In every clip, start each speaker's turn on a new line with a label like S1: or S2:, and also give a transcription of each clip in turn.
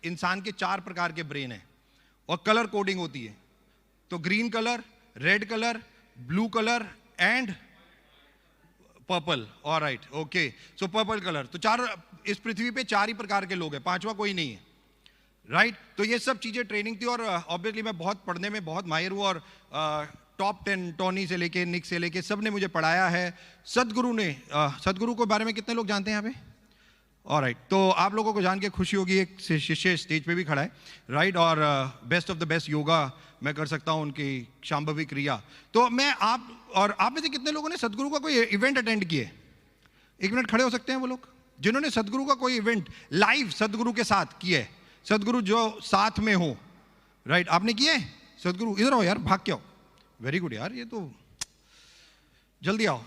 S1: इंसान के 4 प्रकार के ब्रेन है और कलर कोडिंग होती है। तो green colour, red colour, blue colour and purple. Alright, okay, so purple colour. तो 4, इस पृथ्वी पे 4 ही प्रकार के लोग हैं, 5वां कोई नहीं है, राइट। तो ये सब चीजें ट्रेनिंग थी और ऑब्वियसली मैं बहुत पढ़ने में बहुत माहिर हूँ और टॉप 10 टोनी से लेके निक से लेके सब ने मुझे पढ़ाया है। सदगुरु ने, सदगुरु के बारे में कितने लोग जानते हैं यहाँ पे? ऑलराइट, तो आप लोगों को जान के खुशी होगी, एक शिष्य स्टेज पे भी खड़ा है, राइट। और best of the best yoga मैं कर सकता हूँ, उनकी शांभवी क्रिया। तो मैं आप में से कितने लोगों ने सदगुरु का कोई इवेंट अटेंड किए? 1 मिनट खड़े हो सकते हैं वो लोग जिन्होंने सदगुरु का कोई इवेंट लाइव सदगुरु के साथ किया है, सदगुरु जो साथ में हो, राइट। आपने किए सदगुरु? इधर आओ यार, भाग के आओ। वेरी गुड यार, ये तो जल्दी आओ।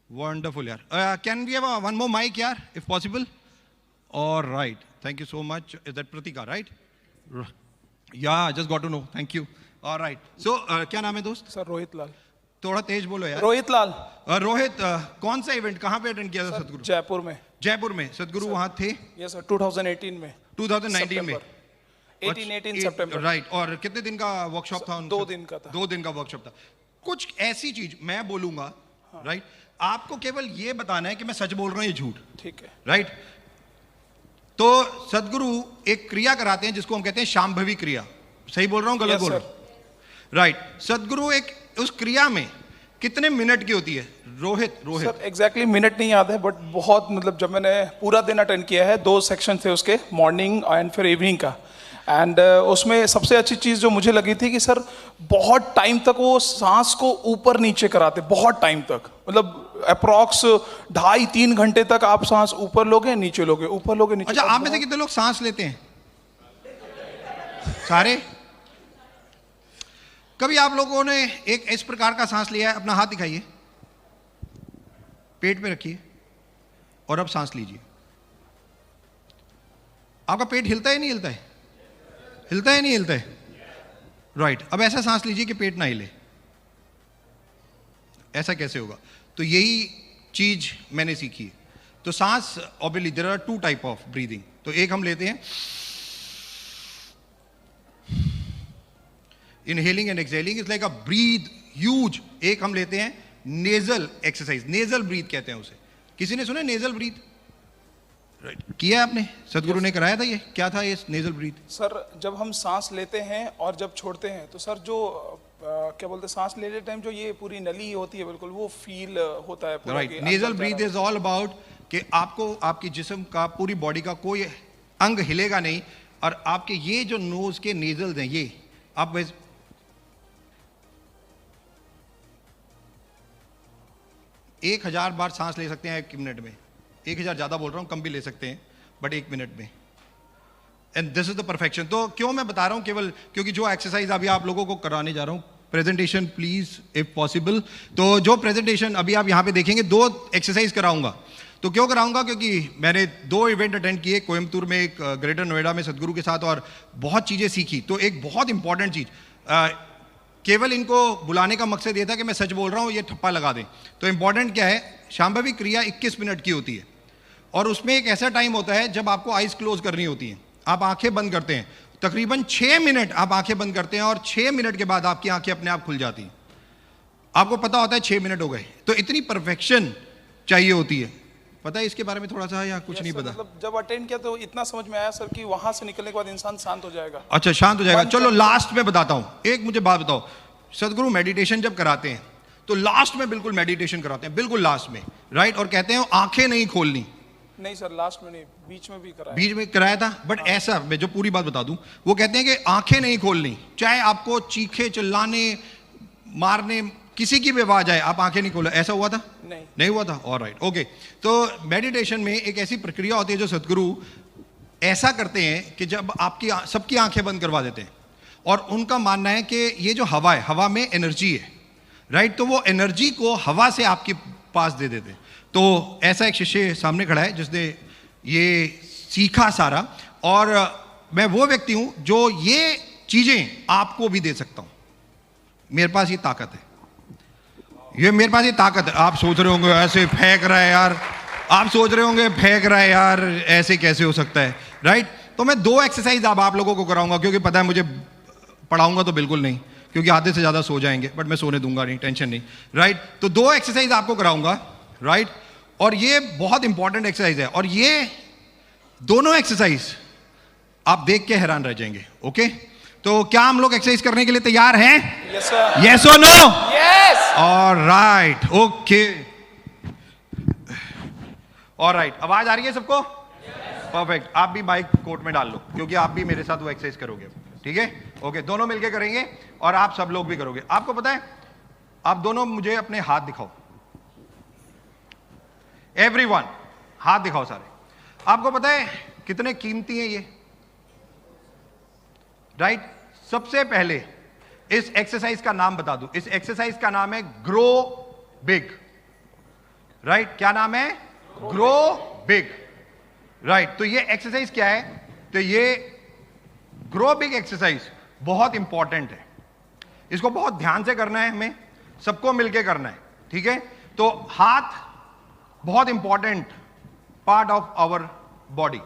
S1: वंडरफुल यार। Can we have one more mic यार if possible? Alright, thank you so much. Is that Prateeka, right? Yeah just got to know, thank you. Alright, so क्या नाम है दोस्त?
S2: सर रोहित लाल।
S1: थोड़ा तेज बोलो यार।
S2: रोहित लाल।
S1: रोहित, कौन सा इवेंट कहाँ पे अटेंड किया था सदगुरु?
S2: जयपुर में।
S1: जयपुर में सदगुरु वहां थे?
S2: यस सर, 2018 में।
S1: 2019 में
S2: 18 सितंबर,
S1: राइट। और कितने दिन का वर्कशॉप था?
S2: 2 दिन का था।
S1: 2 दिन का वर्कशॉप था। कुछ ऐसी चीज मैं बोलूंगा, राइट। आपको केवल ये बताना है कि मैं सच बोल रहा हूं ये झूठ,
S2: ठीक है,
S1: राइट। तो सदगुरु एक क्रिया कराते हैं जिसको हम कहते हैं शांभवी क्रिया। सही बोल रहा हूं, गलत बोल रहा हूं? राइट। सदगुरु एक उस क्रिया में कितने मिनट की होती है? रोहित
S2: सर एग्जैक्टली मिनट नहीं याद है, बट बहुत, मतलब जब मैंने पूरा दिन अटेंड किया है, 2 सेक्शन थे उसके, मॉर्निंग एंड फिर इवनिंग का। एंड उसमें सबसे अच्छी चीज़ जो मुझे लगी थी कि सर बहुत टाइम तक वो सांस को ऊपर नीचे कराते, बहुत टाइम तक, मतलब अप्रॉक्स 2.5-3 घंटे तक आप सांस ऊपर लोगे नीचे लोगे, ऊपर लोगे नीचे।
S1: अच्छा, आप में से कितने लोग सांस लेते हैं? सारे? कभी आप लोगों ने एक इस प्रकार का सांस लिया है? अपना हाथ दिखाइए, पेट पे रखिए और अब सांस लीजिए। आपका पेट हिलता है नहीं हिलता है? हिलता है नहीं हिलता है? राइट। अब ऐसा सांस लीजिए कि पेट ना हिले। ऐसा कैसे होगा? तो यही चीज मैंने सीखी है। तो सांस, obviously there are 2 type of breathing. तो एक हम लेते हैं inhaling and exhaling, it's like a breath huge. एक हम लेते हैं नेजल एक्सरसाइज, नेजल ब्रीथ कहते हैं उसे। किसी ने सुना नेजल ब्रीथ? राइट, किया आपने? सदगुरु ने कराया था ये? क्या था ये नेजल ब्रीथ?
S2: सर जब हम सांस लेते हैं और जब छोड़ते हैं तो सर जो क्या बोलते हैं, सांस लेते टाइम जो ये पूरी नली होती है बिल्कुल, वो फील होता है पूरा।
S1: Right. Nasal breath is all about कि आपको आपकी जिस्म का, पूरी बॉडी का कोई अंग हिलेगा नहीं और आपके ये जो नोज के नेजल्स हैं, ये आप 1000 बार सांस ले सकते हैं 1 मिनट में। 1000 ज्यादा बोल रहा हूं, कम भी ले सकते हैं, बट 1 मिनट में। And this is the perfection. तो क्यों मैं बता रहा हूं? केवल क्योंकि जो एक्सरसाइज अभी आप लोगों को कराने जा रहा हूं, प्रेजेंटेशन प्लीज इफ पॉसिबल। तो जो प्रेजेंटेशन अभी आप यहां पे देखेंगे, 2 एक्सरसाइज कराऊंगा। तो क्यों कराऊंगा? क्योंकि मैंने 2 इवेंट अटेंड किए, कोयम्बतूर में, एक ग्रेटर नोएडा में सदगुरु के साथ, और बहुत चीजें सीखी। तो एक बहुत इंपॉर्टेंट चीज, केवल इनको बुलाने का मकसद ये था कि मैं सच बोल रहा हूं, ये ठप्पा लगा दें। तो इंपॉर्टेंट क्या है? शांभवी क्रिया 21 मिनट की होती है और उसमें एक ऐसा टाइम होता है जब आपको आइज क्लोज करनी होती है। आप आंखें बंद करते हैं, तकरीबन 6 मिनट आप आंखें बंद करते हैं और 6 मिनट के बाद आपकी आंखें अपने आप खुल जाती हैं। आपको पता होता है 6 मिनट हो गए। तो इतनी परफेक्शन चाहिए होती है। पता है इसके बारे में थोड़ा सा या कुछ नहीं पता?
S2: मतलब जब अटेंड किया तो इतना समझ में आया सर कि वहां से निकलने के बाद इंसान शांत हो जाएगा।
S1: अच्छा, शांत हो जाएगा। चलो लास्ट में बताता हूं। एक मुझे बात बताओ, सदगुरु मेडिटेशन जब कराते हैं तो लास्ट में बिल्कुल मेडिटेशन कराते हैं, बिल्कुल लास्ट में, राइट। और कहते हैं आंखें नहीं खोलनी।
S2: नहीं सर, लास्ट में नहीं, बीच में भी कराया।
S1: बीच में कराया था, बट ऐसा, मैं जो पूरी बात बता दूं, वो कहते हैं कि आंखें नहीं खोलनी, चाहे आपको चीखे, चिल्लाने, मारने, किसी की भी आवाज आए, आप आंखें नहीं खोलो। ऐसा हुआ था? नहीं हुआ था। Alright, okay. तो मेडिटेशन में एक ऐसी प्रक्रिया होती है जो सदगुरु ऐसा करते हैं कि जब आपकी सबकी आंखें बंद करवा देते हैं और उनका मानना है कि ये जो हवा है, हवा में एनर्जी है, राइट। तो वो एनर्जी को हवा से आपके पास दे देते हैं। तो ऐसा एक शिष्य सामने खड़ा है जिसने ये सीखा सारा, और मैं वो व्यक्ति हूं जो ये चीजें आपको भी दे सकता हूं। मेरे पास ये ताकत है, ये मेरे पास ये ताकत है। आप सोच रहे होंगे ऐसे फेंक रहा है यार, आप सोच रहे होंगे फेंक रहा है यार, ऐसे कैसे हो सकता है, राइट? तो मैं 2 एक्सरसाइज अब आप लोगों को कराऊंगा, क्योंकि पता है मुझे पढ़ाऊंगा तो बिल्कुल नहीं, क्योंकि आधे से ज़्यादा सो जाएंगे, बट मैं सोने दूंगा नहीं, टेंशन नहीं, राइट? तो 2 एक्सरसाइज आपको कराऊंगा, राइट? और ये बहुत इंपॉर्टेंट एक्सरसाइज है, और ये दोनों एक्सरसाइज आप देख के हैरान रह जाएंगे, ओके? तो क्या हम लोग एक्सरसाइज करने के लिए तैयार हैं?
S2: Yes sir.
S1: यस और no?
S2: Yes.
S1: Alright, okay, alright. आवाज आ रही है सबको? परफेक्ट। आप भी माइक कोट में डाल लो, क्योंकि आप भी मेरे साथ वो एक्सरसाइज करोगे, ठीक है? ओके, दोनों मिलके करेंगे और आप सब लोग भी करोगे। आपको पता है, आप दोनों मुझे अपने हाथ दिखाओ, एवरीवन हाथ दिखाओ सारे। आपको पता है कितने कीमती हैं ये, राइट? सबसे पहले इस एक्सरसाइज का नाम बता दूं। इस एक्सरसाइज का नाम है ग्रो बिग, राइट? क्या नाम है? Grow big, right? तो ये एक्सरसाइज क्या है? तो ये ग्रो बिग एक्सरसाइज बहुत इंपॉर्टेंट है, इसको बहुत ध्यान से करना है, हमें सबको मिलकर करना है, ठीक है? तो हाथ बहुत important part of our body,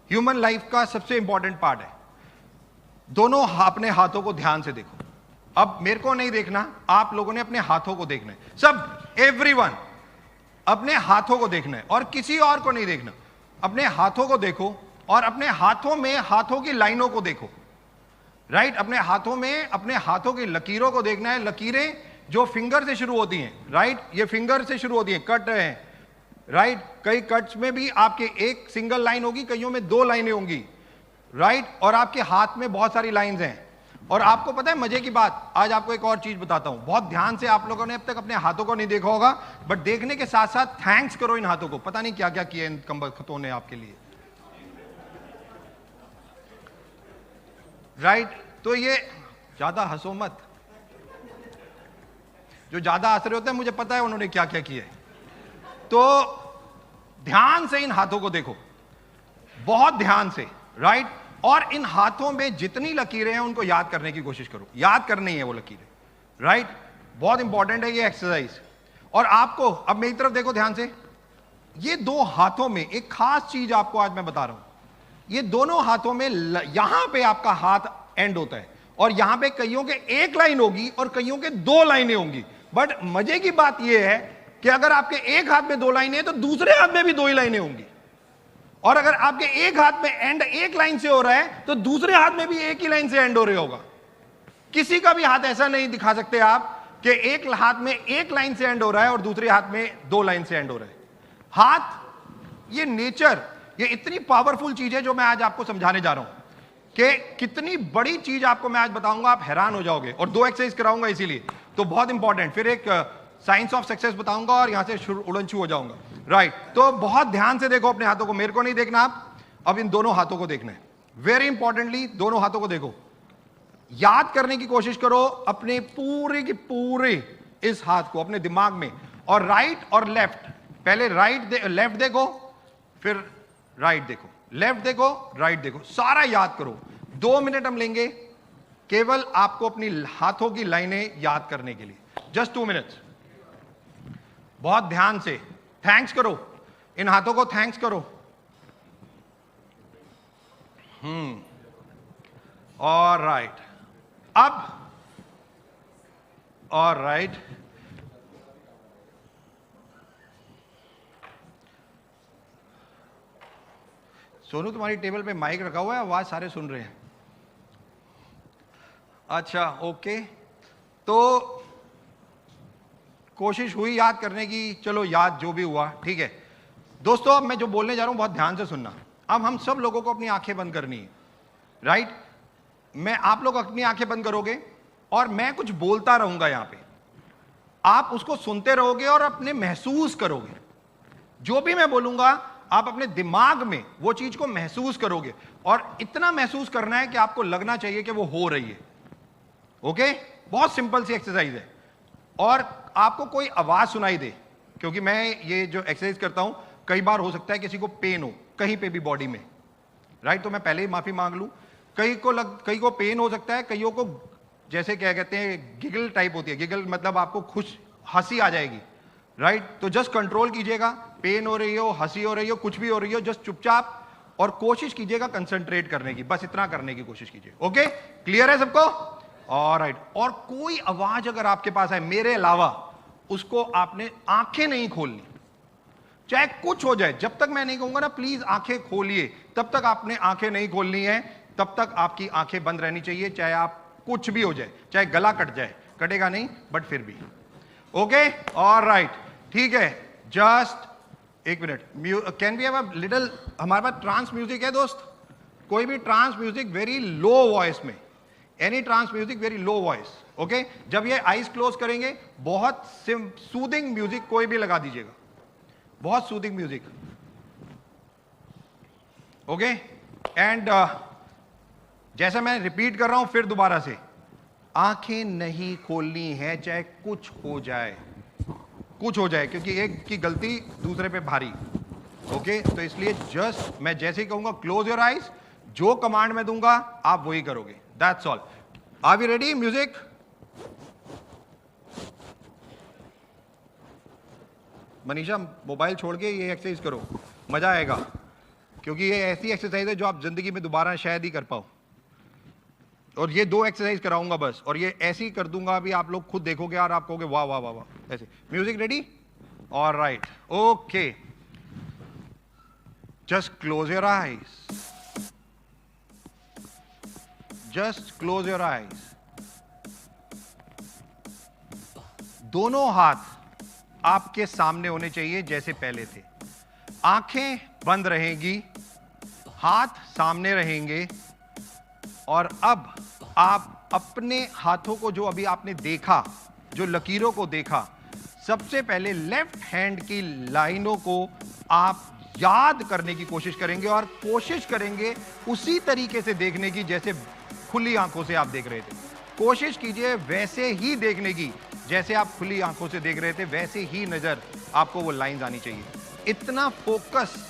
S1: human life का सबसे इंपॉर्टेंट पार्ट है। दोनों अपने हाथों को ध्यान से देखो। अब मेरे को नहीं देखना, आप लोगों ने अपने हाथों को देखना है, सब एवरीवन अपने हाथों को देखना है, और किसी और को नहीं देखना। अपने हाथों को देखो और अपने हाथों में हाथों की लाइनों को देखो, राइट? अपने हाथों में अपने हाथों की लकीरों को देखना है। लकीरें जो फिंगर से शुरू होती हैं, राइट? ये फिंगर से शुरू होती हैं, कट है, राइट? कई कट्स में भी आपके एक सिंगल लाइन होगी, कईयों में 2 लाइनें होंगी, राइट? और आपके हाथ में बहुत सारी लाइंस हैं। और आपको पता है मजे की बात, आज आपको एक और चीज बताता हूं। बहुत ध्यान से आप लोगों ने अब तक अपने हाथों को नहीं देखा होगा, बट देखने के साथ साथ थैंक्स करो इन हाथों को। पता नहीं क्या क्या किया इन कमबख्तों ने आपके लिए, राइट? तो ये ज्यादा हंसो मत, जो ज्यादा हंस रहे होते हैं मुझे पता है उन्होंने क्या क्या किया है। तो ध्यान से इन हाथों को देखो, बहुत ध्यान से, राइट? और इन हाथों में जितनी लकीरें हैं उनको याद करने की कोशिश करो। याद करनी है वो लकीरें, राइट? बहुत इंपॉर्टेंट है ये एक्सरसाइज। और आपको अब मेरी तरफ देखो ध्यान से। ये 2 हाथों में एक खास चीज आपको आज मैं बता रहा हूं। ये दोनों हाथों में यहां पे आपका हाथ एंड होता है, और यहां पे कईयों के 1 लाइन होगी और कईयों के 2 लाइनें होंगी। बट मजे की बात यह है कि अगर आपके एक हाथ में 2 लाइनें हैं तो दूसरे हाथ में भी 2 ही लाइनें होंगी। और अगर आपके एक हाथ में एंड 1 लाइन से हो रहा है तो दूसरे हाथ में भी 1 ही लाइन से एंड हो रहा होगा। किसी का भी हाथ ऐसा नहीं दिखा सकते आप कि एक हाथ में 1 लाइन से एंड हो रहा है और दूसरे हाथ में 2 लाइन से एंड हो रहा है। हाथ, ये नेचर, ये इतनी पावरफुल चीज है जो मैं आज आपको समझाने जा रहा हूं कि कितनी बड़ी चीज आपको मैं आज बताऊंगा, आप हैरान हो जाओगे। और 2 एक्सरसाइज कराऊंगा इसीलिए, तो बहुत इंपॉर्टेंट। फिर एक साइंस ऑफ सक्सेस बताऊंगा और यहां से उड़नछू हो जाऊंगा, राइट? तो बहुत ध्यान से देखो अपने हाथों को, मेरे को नहीं देखना आप, अब इन दोनों हाथों को देखना है। वेरी इंपॉर्टेंटली दोनों हाथों को देखो, याद करने की कोशिश करो अपने पूरे के पूरे इस हाथ को अपने दिमाग में। और राइट और लेफ्ट, पहले लेफ्ट देखो, फिर राइट देखो, लेफ्ट देखो, राइट देखो, सारा याद करो। 2 मिनट हम लेंगे केवल आपको अपनी हाथों की लाइनें याद करने के लिए, जस्ट 2 मिनट्स। बहुत ध्यान से थैंक्स करो, इन हाथों को थैंक्स करो। ऑलराइट, अब ऑलराइट, सोनू तुम्हारी टेबल पे माइक रखा हुआ है, आवाज सारे सुन रहे हैं? अच्छा, ओके। तो कोशिश हुई याद करने की, चलो याद जो भी हुआ, ठीक है। दोस्तों अब मैं जो बोलने जा रहा हूं बहुत ध्यान से सुनना। अब हम सब लोगों को अपनी आंखें बंद करनी है, राइट? मैं, आप लोग अपनी आंखें बंद करोगे और मैं कुछ बोलता रहूंगा यहां पे, आप उसको सुनते रहोगे और अपने महसूस करोगे। जो भी मैं बोलूंगा आप अपने दिमाग में वो चीज को महसूस करोगे, और इतना महसूस करना है कि आपको लगना चाहिए कि वो हो रही है। ओके? बहुत सिंपल सी एक्सरसाइज है। और आपको कोई आवाज सुनाई दे, क्योंकि मैं ये जो एक्सरसाइज करता हूं कई बार हो सकता है किसी को पेन हो कहीं पे भी बॉडी में, राइट? तो मैं पहले ही माफी मांग लूं। कई को पेन हो सकता है, कईयों को जैसे क्या कहते हैं गिगल टाइप होती है। गिगल मतलब आपको खुश हंसी आ जाएगी, राइट? तो जस्ट कंट्रोल कीजिएगा, पेन हो रही हो, हंसी हो रही हो, कुछ भी हो रही हो, जस्ट चुपचाप, और कोशिश कीजिएगा कंसंट्रेट करने की, बस इतना करने की कोशिश कीजिए। ओके, क्लियर है सबको? ऑलराइट। और कोई आवाज अगर आपके पास है मेरे अलावा, उसको आपने आंखें नहीं खोलनी, चाहे कुछ हो जाए। जब तक मैं नहीं कहूंगा ना प्लीज आंखें खोलिए, तब तक आपने आंखें नहीं खोलनी है, तब तक आपकी आंखें बंद रहनी चाहिए, चाहे आप कुछ भी हो जाए, चाहे गला कट जाए, कटेगा नहीं बट फिर भी। ओके, ऑलराइट, ठीक है। जस्ट एक minute, can we have a little, हमारे पास ट्रांस म्यूजिक है दोस्त? कोई भी trance music very low voice में, any trance music very low voice. Okay, जब ये आईज क्लोज करेंगे, बहुत सूदिंग म्यूजिक कोई भी लगा दीजिएगा, बहुत सूदिंग म्यूजिक। ओके, एंड जैसा मैं रिपीट कर रहा हूं फिर दोबारा से, आंखें नहीं खोलनी है चाहे कुछ हो जाए, कुछ हो जाए, क्योंकि एक की गलती दूसरे पे भारी। ओके, तो इसलिए जस्ट मैं जैसे ही कहूंगा क्लोज योर आइज, जो कमांड मैं दूंगा आप वही करोगे, that's all. Are we ready? Music. Manisha, mobile छोड़ के ये एक्सरसाइज करो, मजा आएगा, क्योंकि ये ऐसी एक्सरसाइज है जो आप जिंदगी में दोबारा शायद ही कर पाओ। और ये 2 एक्सरसाइज कराऊंगा बस, और ये ऐसे ही कर दूंगा, अभी आप लोग खुद देखोगे और आप कहोगे वाह वाह वाह वाह, ऐसे। Music ready? Alright, okay, just close your eyes, just close your eyes. दोनों हाथ आपके सामने होने चाहिए जैसे पहले थे, आंखें बंद रहेंगी, हाथ सामने रहेंगे, और अब आप अपने हाथों को, जो अभी आपने देखा, जो लकीरों को देखा, सबसे पहले लेफ्ट हैंड की लाइनों को आप याद करने की कोशिश करेंगे, और कोशिश करेंगे उसी तरीके से देखने की जैसे खुली आंखों से आप देख रहे थे। कोशिश कीजिए वैसे ही देखने की जैसे आप खुली आंखों से देख रहे थे, वैसे ही नजर आपको वो लाइंस आनी चाहिए। इतना focus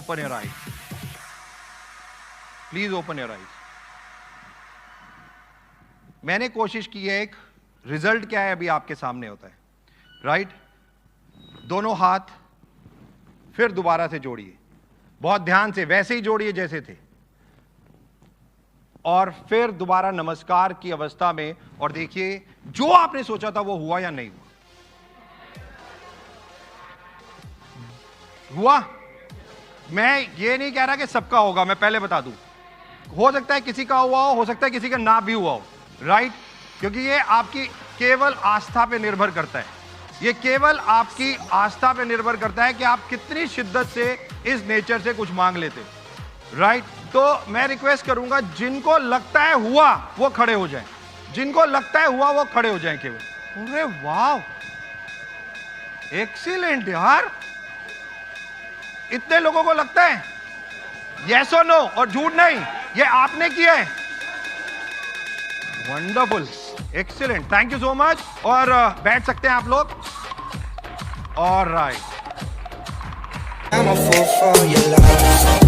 S1: open your eyes, please open your eyes. मैंने कोशिश की है, एक रिजल्ट क्या है अभी आपके सामने होता है, राइट? दोनों हाथ फिर दोबारा से जोड़िए, बहुत ध्यान से, वैसे ही जोड़िए जैसे थे, और फिर दोबारा नमस्कार की अवस्था में, और देखिए जो आपने सोचा था वो हुआ या नहीं हुआ। हुआ? मैं ये नहीं कह रहा कि सबका होगा, मैं पहले बता दूं, हो सकता है किसी का हुआ हो सकता है किसी का ना भी हुआ हो, राइट? क्योंकि ये आपकी केवल आस्था पे निर्भर करता है, ये केवल आपकी आस्था पे निर्भर करता है कि आप कितनी शिद्दत से इस नेचर से कुछ मांग लेते, राइट? तो मैं रिक्वेस्ट करूंगा, जिनको लगता है हुआ वो खड़े हो जाएं, जिनको लगता है हुआ वो खड़े हो जाएं केवल। अरे वाह, एक्सीलेंट यार, इतने लोगों को लगता है, यस और नो, और झूठ नहीं, ये आपने किया है। Wonderful, excellent, thank you so much. और बैठ सकते हैं आप लोग। Alright.
S3: I'm a fool for your love.